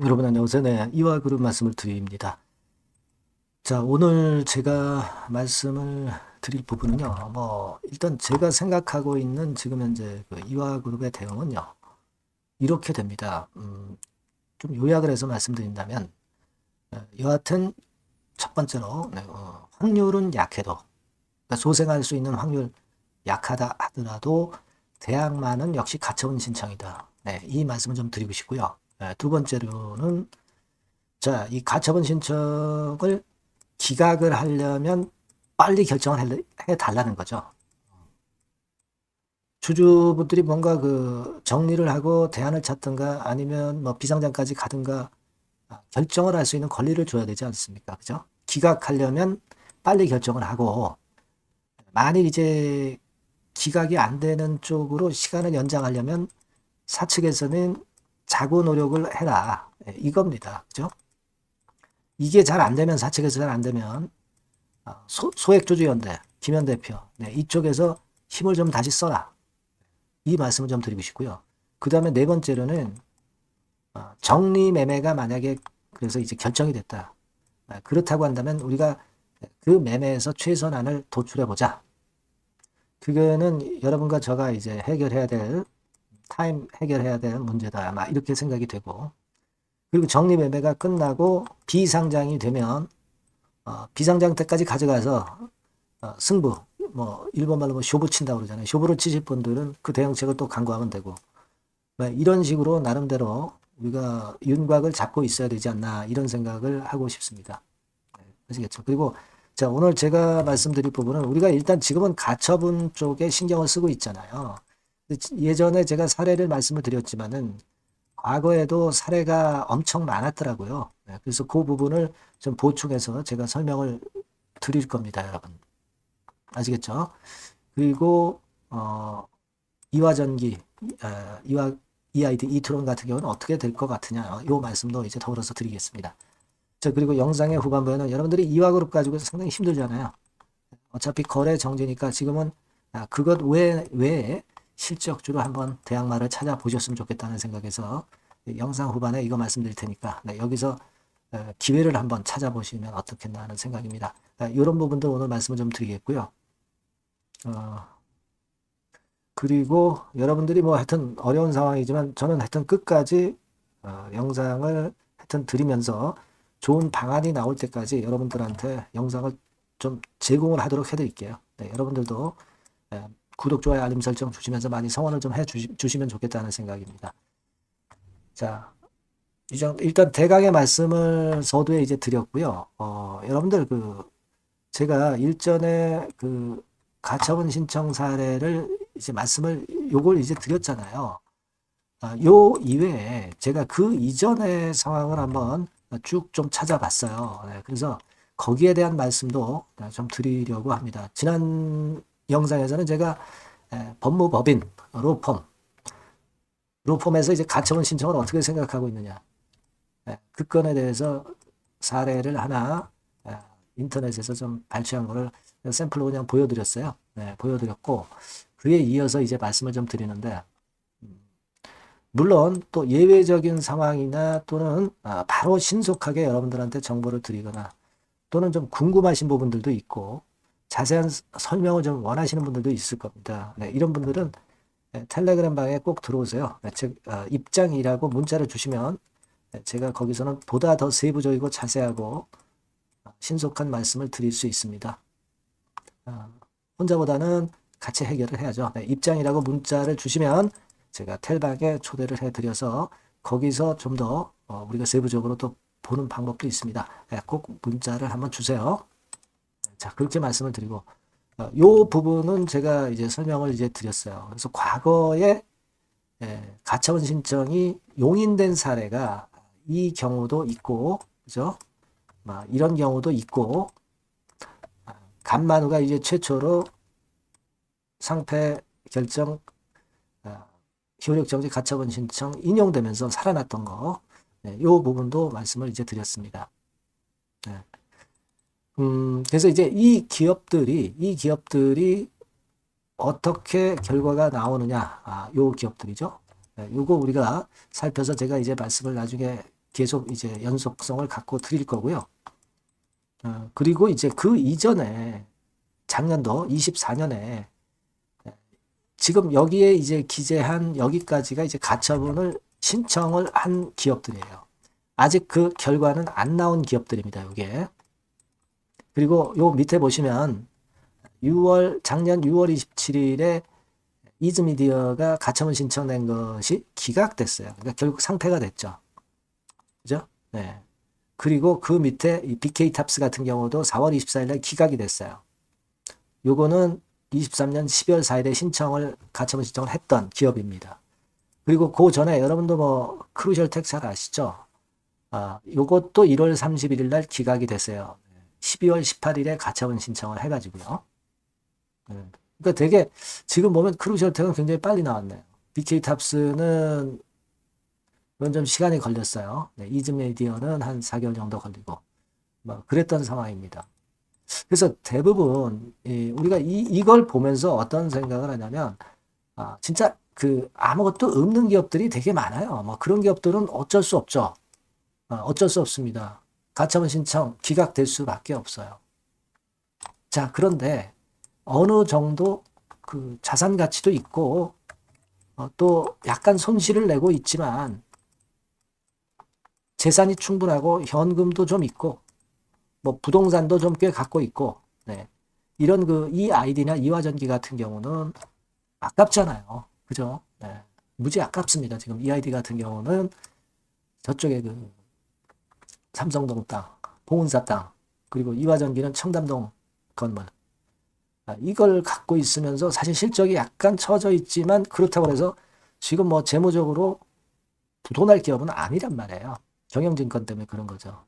여러분 안녕하세요. 네, 이화그룹 말씀을 드립니다. 자, 오늘 제가 말씀을 드릴 부분은요. 일단 제가 생각하고 있는 지금 현재 그 이화그룹의 대응은요. 이렇게 됩니다. 좀 요약을 해서 말씀드린다면, 여하튼 첫 번째로, 네, 확률은 약해도, 그러니까 소생할 수 있는 확률 약하다 하더라도 대항마는 역시 가처분 신청이다. 네, 이 말씀을 좀 드리고 싶고요. 네, 두 번째로는 자, 이 가처분 신청을 기각을 하려면 빨리 결정을 해달라는 거죠. 주주분들이 뭔가 그 정리를 하고 대안을 찾든가 아니면 뭐 비상장까지 가든가 결정을 할 수 있는 권리를 줘야 되지 않습니까? 그죠? 기각하려면 빨리 결정을 하고 만일 이제 기각이 안 되는 쪽으로 시간을 연장하려면 사측에서는 자구 노력을 해라. 이겁니다. 그죠? 이게 잘 안 되면 사측에서 잘 안 되면 소액조주연대 김현 대표 네, 이쪽에서 힘을 좀 다시 써라. 이 말씀을 좀 드리고 싶고요. 그 다음에 네 번째로는 정리 매매가 만약에 그래서 이제 결정이 됐다. 그렇다고 한다면 우리가 그 매매에서 최선안을 도출해 보자. 그거는 여러분과 저가 이제 해결해야 될 해결해야 될 문제다. 아마 이렇게 생각이 되고 그리고 정리 매매가 끝나고 비상장이 되면 비상장 때까지 가져가서 승부 뭐 일본 말로 뭐 쇼부 친다고 그러잖아요. 쇼부를 치실 분들은 그 대응책을 또 강구하면 되고 이런 식으로 나름대로 우리가 윤곽을 잡고 있어야 되지 않나 이런 생각을 하고 싶습니다. 아시겠죠? 그리고 자 오늘 제가 말씀드릴 부분은 우리가 일단 지금은 가처분 쪽에 신경을 쓰고 있잖아요. 예전에 제가 사례를 말씀을 드렸지만은 과거에도 사례가 엄청 많았더라고요. 그래서 그 부분을 좀 보충해서 제가 설명을 드릴 겁니다, 여러분. 아시겠죠? 그리고 이화전기, 이화 EID 이트론 같은 경우는 어떻게 될 것 같으냐? 이 말씀도 이제 더불어서 드리겠습니다. 자, 그리고 영상의 후반부에는 여러분들이 이화그룹 가지고 상당히 힘들잖아요. 어차피 거래 정지니까 지금은 그것 외에 실적주로 한번 대항마를 찾아보셨으면 좋겠다는 생각에서 영상 후반에 이거 말씀드릴 테니까 여기서 기회를 한번 찾아보시면 어떻겠나 하는 생각입니다. 이런 부분도 오늘 말씀을 좀 드리겠고요. 그리고 여러분들이 뭐 하여튼 어려운 상황이지만 저는 하여튼 끝까지 영상을 하여튼 드리면서 좋은 방안이 나올 때까지 여러분들한테 영상을 좀 제공을 하도록 해드릴게요. 네, 여러분들도 구독, 좋아요, 알림 설정 주시면서 많이 성원을 좀 해주시면 좋겠다는 생각입니다. 자, 일단 대강의 말씀을 서두에 이제 드렸고요. 여러분들 제가 일전에 가처분 신청 사례를 이제 말씀을 요걸 이제 드렸잖아요. 요 이외에 제가 그 이전의 상황을 한번 쭉 좀 찾아봤어요. 네, 그래서 거기에 대한 말씀도 좀 드리려고 합니다. 지난 영상에서는 제가 법무법인 로펌에서 이제 가처분 신청을 어떻게 생각하고 있느냐. 그 건에 대해서 사례를 하나 인터넷에서 좀 발췌한 거를 샘플로 그냥 보여드렸어요. 네, 보여드렸고 그에 이어서 이제 말씀을 좀 드리는데 물론 또 예외적인 상황이나 또는 바로 신속하게 여러분들한테 정보를 드리거나 또는 좀 궁금하신 부분들도 있고 자세한 설명을 좀 원하시는 분들도 있을 겁니다. 네, 이런 분들은 텔레그램 방에 꼭 들어오세요. 네, 즉 입장이라고 문자를 주시면 제가 거기서는 보다 더 세부적이고 자세하고 신속한 말씀을 드릴 수 있습니다. 혼자보다는 같이 해결을 해야죠. 네, 입장이라고 문자를 주시면 제가 텔방에 초대를 해드려서 거기서 좀 더 우리가 세부적으로 또 보는 방법도 있습니다. 네, 꼭 문자를 한번 주세요. 자, 그렇게 말씀을 드리고 요 부분은 제가 이제 설명을 이제 드렸어요. 그래서 과거에 가처분 신청이 용인된 사례가 이 경우도 있고, 그죠? 이런 경우도 있고, 간만우가 이제 최초로 상패 결정 효력정지 가처분 신청 인용되면서 살아났던 거, 이 부분도 말씀을 이제 드렸습니다. 네. 그래서 이제 이 기업들이 어떻게 결과가 나오느냐, 요 기업들이죠. 네, 요거 우리가 살펴서 제가 이제 말씀을 나중에 계속 이제 연속성을 갖고 드릴 거고요. 그리고 이제 그 이전에 작년도 24년에 지금 여기에 이제 기재한 여기까지가 이제 가처분을 신청을 한 기업들이에요. 아직 그 결과는 안 나온 기업들입니다. 이게. 그리고 요 밑에 보시면 작년 6월 27일에 이즈미디어가 가처분 신청된 것이 기각됐어요. 그러니까 결국 상폐가 됐죠. 그죠? 네. 그리고 그 밑에 이 BK탑스 같은 경우도 4월 24일에 기각이 됐어요. 요거는 23년 12월 4일에 가처분 신청을 했던 기업입니다. 그리고 그 전에 여러분도 뭐 크루셜텍 잘 아시죠? 요것도 1월 31일 날 기각이 됐어요. 12월 18일에 가처분 신청을 해가지고요. 그러니까 되게 지금 보면 크루셜텍은 굉장히 빨리 나왔네요. BK탑스는 이건 좀 시간이 걸렸어요. 네, 이즈미디어는 한 4개월 정도 걸리고 뭐 그랬던 상황입니다. 그래서 대부분 우리가 이걸 보면서 어떤 생각을 하냐면 진짜 그 아무것도 없는 기업들이 되게 많아요. 뭐 그런 기업들은 어쩔 수 없죠. 어쩔 수 없습니다. 가처분 신청 기각될 수밖에 없어요. 자, 그런데 어느 정도 그 자산 가치도 있고 또 약간 손실을 내고 있지만 재산이 충분하고 현금도 좀 있고 뭐 부동산도 좀 꽤 갖고 있고 네. 이런 이 아이디나 이화전기 같은 경우는 아깝잖아요. 그죠? 네. 무지 아깝습니다. 지금 이 아이디 같은 경우는 저쪽에 그 삼성동 땅, 봉은사 땅, 그리고 이화전기는 청담동 건물. 이걸 갖고 있으면서 사실 실적이 약간 처져 있지만 그렇다고 해서 지금 뭐 재무적으로 부도날 기업은 아니란 말이에요. 경영진건 때문에 그런 거죠.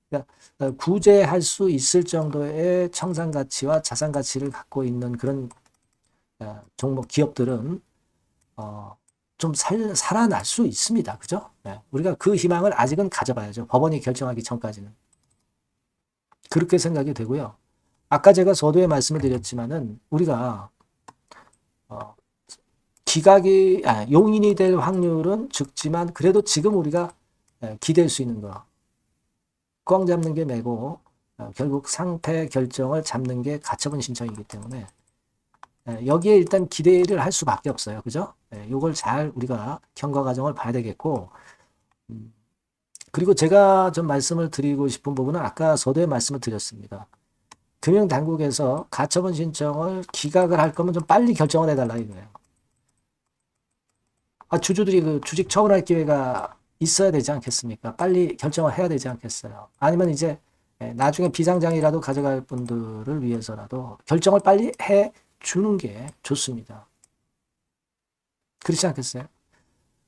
그러니까 구제할 수 있을 정도의 청산 가치와 자산 가치를 갖고 있는 그런 종목 기업들은 좀 살아날 수 있습니다. 그죠? 네. 우리가 그 희망을 아직은 가져봐야죠. 법원이 결정하기 전까지는. 그렇게 생각이 되고요. 아까 제가 서두에 말씀을 드렸지만은 우리가 용인이 될 확률은 적지만 그래도 지금 우리가 기댈 수 있는 거 꽝 잡는 게 매고 결국 상패 결정을 잡는 게 가처분 신청이기 때문에 여기에 일단 기대를 할 수밖에 없어요. 그죠? 이걸 잘 우리가 경과 과정을 봐야 되겠고 그리고 제가 좀 말씀을 드리고 싶은 부분은 아까 서두에 말씀을 드렸습니다. 금융당국에서 가처분 신청을 기각을 할 거면 좀 빨리 결정을 해달라 이거예요. 주주들이 그 주식 처분할 기회가 있어야 되지 않겠습니까? 빨리 결정을 해야 되지 않겠어요? 아니면 이제 나중에 비상장이라도 가져갈 분들을 위해서라도 결정을 빨리 해 주는 게 좋습니다. 그렇지 않겠어요?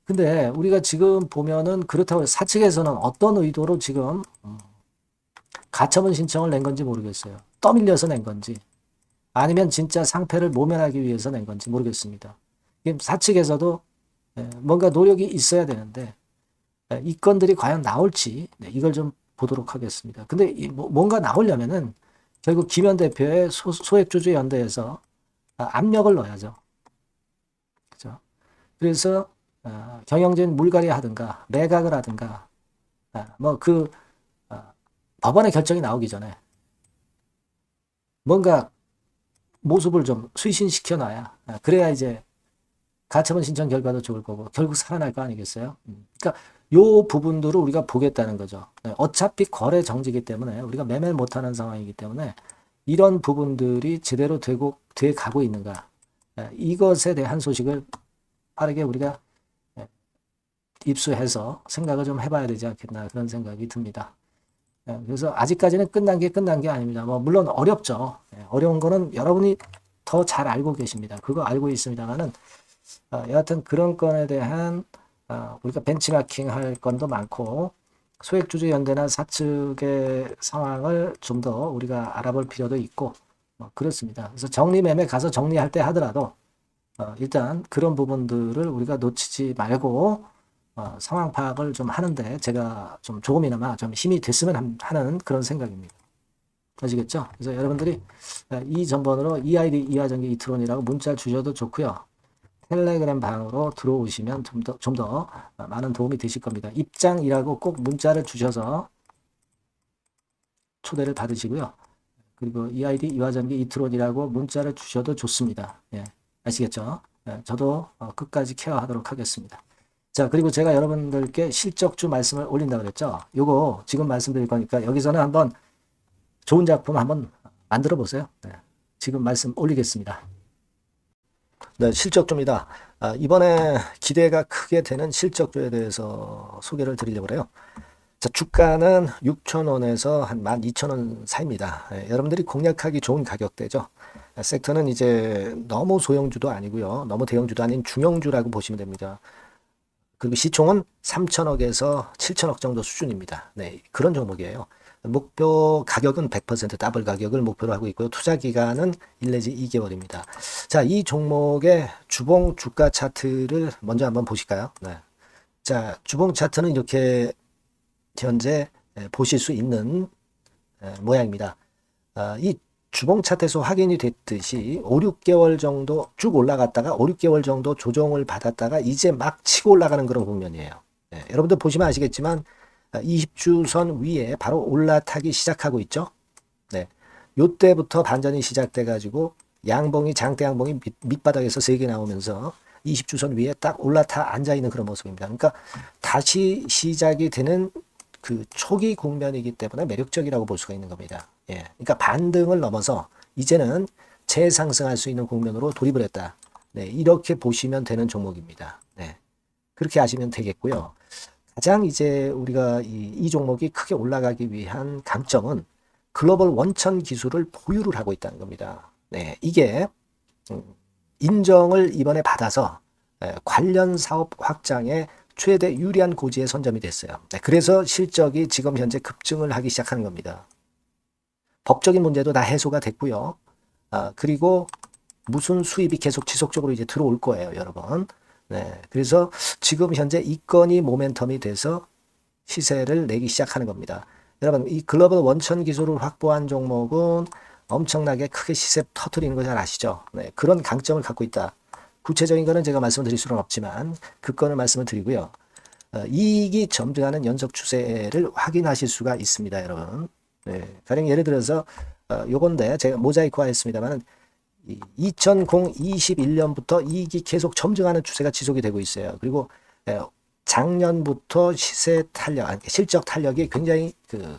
근데 우리가 지금 보면은 그렇다고 사측에서는 어떤 의도로 지금 가처분 신청을 낸 건지 모르겠어요. 떠밀려서 낸 건지 아니면 진짜 상패를 모면하기 위해서 낸 건지 모르겠습니다. 사측에서도 뭔가 노력이 있어야 되는데 이 건들이 과연 나올지 이걸 좀 보도록 하겠습니다. 근데 뭔가 나오려면은 결국 김현 대표의 소액주주연대에서 압력을 넣어야죠. 그죠? 그래서 경영진 물갈이 하든가 매각을 하든가 법원의 결정이 나오기 전에 뭔가 모습을 좀 쇄신시켜 놔야 그래야 이제 가처분 신청 결과도 좋을 거고 결국 살아날 거 아니겠어요? 그러니까 요 부분들을 우리가 보겠다는 거죠. 어차피 거래 정지이기 때문에 우리가 매매를 못하는 상황이기 때문에 이런 부분들이 제대로 돼 가고 있는가 이것에 대한 소식을 빠르게 우리가 입수해서 생각을 좀 해봐야 되지 않겠나 그런 생각이 듭니다. 그래서 아직까지는 끝난 게 아닙니다. 물론 어렵죠. 어려운 거는 여러분이 더 잘 알고 계십니다. 그거 알고 있습니다만은 여하튼 그런 건에 대한 우리가 벤치마킹 할 건도 많고 소액주주연대나 사측의 상황을 좀 더 우리가 알아볼 필요도 있고 그렇습니다. 그래서 정리매매 가서 정리할 때 하더라도 일단 그런 부분들을 우리가 놓치지 말고 상황 파악을 좀 하는데 제가 좀 조금이나마 좀 힘이 됐으면 하는 그런 생각입니다. 아시겠죠? 그래서 여러분들이 이 전번으로 EID 이화전기 이트론이라고 문자 주셔도 좋고요. 텔레그램 방으로 들어오시면 좀 더 많은 도움이 되실 겁니다. 입장이라고 꼭 문자를 주셔서 초대를 받으시고요. 그리고 EID 이화전기 이트론이라고 문자를 주셔도 좋습니다. 예, 아시겠죠? 예, 저도 끝까지 케어하도록 하겠습니다. 자, 그리고 제가 여러분들께 실적주 말씀을 올린다 그랬죠? 요거 지금 말씀드릴 거니까 여기서는 한번 좋은 작품 한번 만들어 보세요. 네, 지금 말씀 올리겠습니다. 네, 실적주입니다. 이번에 기대가 크게 되는 실적주에 대해서 소개를 드리려고 해요. 자, 주가는 6,000원에서 한 12,000원 사이입니다. 여러분들이 공략하기 좋은 가격대죠. 섹터는 이제 너무 소형주도 아니고요. 너무 대형주도 아닌 중형주라고 보시면 됩니다. 그리고 시총은 3천억에서 7천억 정도 수준입니다. 네, 그런 종목이에요. 목표 가격은 100% 더블 가격을 목표로 하고 있고요. 투자 기간은 1 내지 2개월입니다. 자, 이 종목의 주봉 주가 차트를 먼저 한번 보실까요? 네. 자, 주봉 차트는 이렇게 현재 보실 수 있는 모양입니다. 이 주봉 차트에서 확인이 됐듯이 5, 6개월 정도 쭉 올라갔다가 5, 6개월 정도 조정을 받았다가 이제 막 치고 올라가는 그런 국면이에요. 여러분들 보시면 아시겠지만 20주선 위에 바로 올라타기 시작하고 있죠. 네. 요때부터 반전이 시작돼 가지고 양봉이 장대 양봉이 밑바닥에서 3개 나오면서 20주선 위에 딱 올라타 앉아 있는 그런 모습입니다. 그러니까 다시 시작이 되는 그 초기 국면이기 때문에 매력적이라고 볼 수가 있는 겁니다. 예. 그러니까 반등을 넘어서 이제는 재상승할 수 있는 국면으로 돌입을 했다. 네. 이렇게 보시면 되는 종목입니다. 네. 그렇게 아시면 되겠고요. 가장 이제 우리가 이 종목이 크게 올라가기 위한 강점은 글로벌 원천 기술을 보유를 하고 있다는 겁니다. 네. 이게 인정을 이번에 받아서 관련 사업 확장에 최대 유리한 고지에 선점이 됐어요. 네, 그래서 실적이 지금 현재 급증을 하기 시작하는 겁니다. 법적인 문제도 다 해소가 됐고요. 그리고 무슨 수입이 계속 지속적으로 이제 들어올 거예요, 여러분. 네, 그래서 지금 현재 이 건이 모멘텀이 돼서 시세를 내기 시작하는 겁니다. 여러분, 이 글로벌 원천 기술을 확보한 종목은 엄청나게 크게 시세 터트리는 거 잘 아시죠? 네, 그런 강점을 갖고 있다. 구체적인 거는 제가 말씀을 드릴 수는 없지만 그 건을 말씀을 드리고요. 이익이 점증하는 연속 추세를 확인하실 수가 있습니다, 여러분. 네, 가령 예를 들어서 요건데 제가 모자이크화 했습니다만 2021년부터 이익이 계속 점증하는 추세가 지속이 되고 있어요. 그리고 작년부터 시세 탄력, 실적 탄력이 굉장히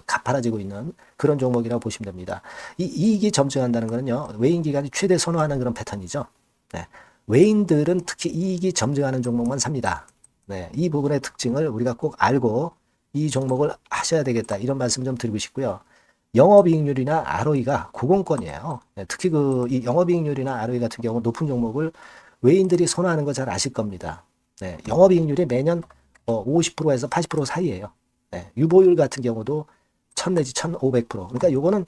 가파라지고 있는 그런 종목이라고 보시면 됩니다. 이 이익이 점증한다는 거는요, 외인 기관이 최대 선호하는 그런 패턴이죠. 네. 외인들은 특히 이익이 점증하는 종목만 삽니다. 네, 이 부분의 특징을 우리가 꼭 알고 이 종목을 하셔야 되겠다. 이런 말씀 좀 드리고 싶고요. 영업이익률이나 ROE가 고공권이에요. 네, 특히 이 영업이익률이나 ROE 같은 경우 높은 종목을 외인들이 선호하는 거 잘 아실 겁니다. 네, 영업이익률이 매년 50%에서 80% 사이에요. 네, 유보율 같은 경우도 1000 내지 1500%. 그러니까 요거는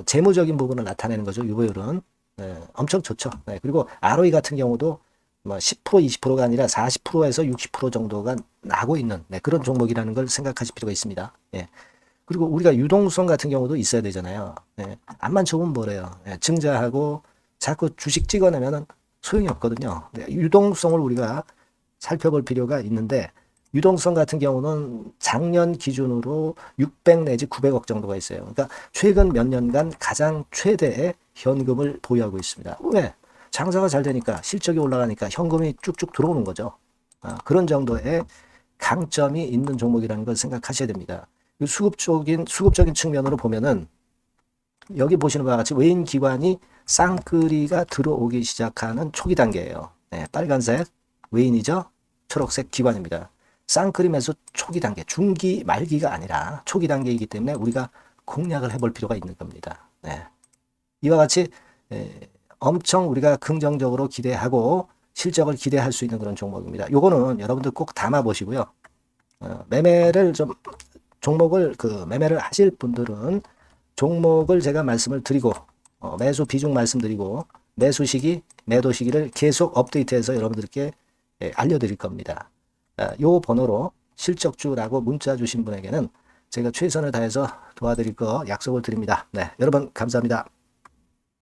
재무적인 부분을 나타내는 거죠. 유보율은. 네, 엄청 좋죠. 네, 그리고 ROE 같은 경우도 뭐 10%, 20%가 아니라 40%에서 60% 정도가 나고 있는 그런 종목이라는 걸 생각하실 필요가 있습니다. 예. 그리고 우리가 유동성 같은 경우도 있어야 되잖아요. 예. 앞만 좋으면 뭐래요. 예. 증자하고 자꾸 주식 찍어내면 소용이 없거든요. 네, 유동성을 우리가 살펴볼 필요가 있는데 유동성 같은 경우는 작년 기준으로 600 내지 900억 정도가 있어요. 그러니까 최근 몇 년간 가장 최대의 현금을 보유하고 있습니다. 왜? 장사가 잘 되니까 실적이 올라가니까 현금이 쭉쭉 들어오는 거죠. 그런 정도의 강점이 있는 종목이라는 걸 생각하셔야 됩니다. 수급적인 측면으로 보면은 여기 보시는 바와 같이 외인 기관이 쌍끌이가 들어오기 시작하는 초기 단계예요. 네, 빨간색 외인이죠. 초록색 기관입니다. 쌍끌이 매수 초기 단계, 중기 말기가 아니라 초기 단계이기 때문에 우리가 공략을 해볼 필요가 있는 겁니다. 네. 이와 같이 엄청 우리가 긍정적으로 기대하고 실적을 기대할 수 있는 그런 종목입니다. 요거는 여러분들 꼭 담아 보시고요. 매매를 좀 종목을 매매를 하실 분들은 종목을 제가 말씀을 드리고 매수 비중 말씀드리고 매수 시기, 매도 시기를 계속 업데이트해서 여러분들께 알려드릴 겁니다. 요 번호로 실적주라고 문자 주신 분에게는 제가 최선을 다해서 도와드릴 거 약속을 드립니다. 네, 여러분 감사합니다.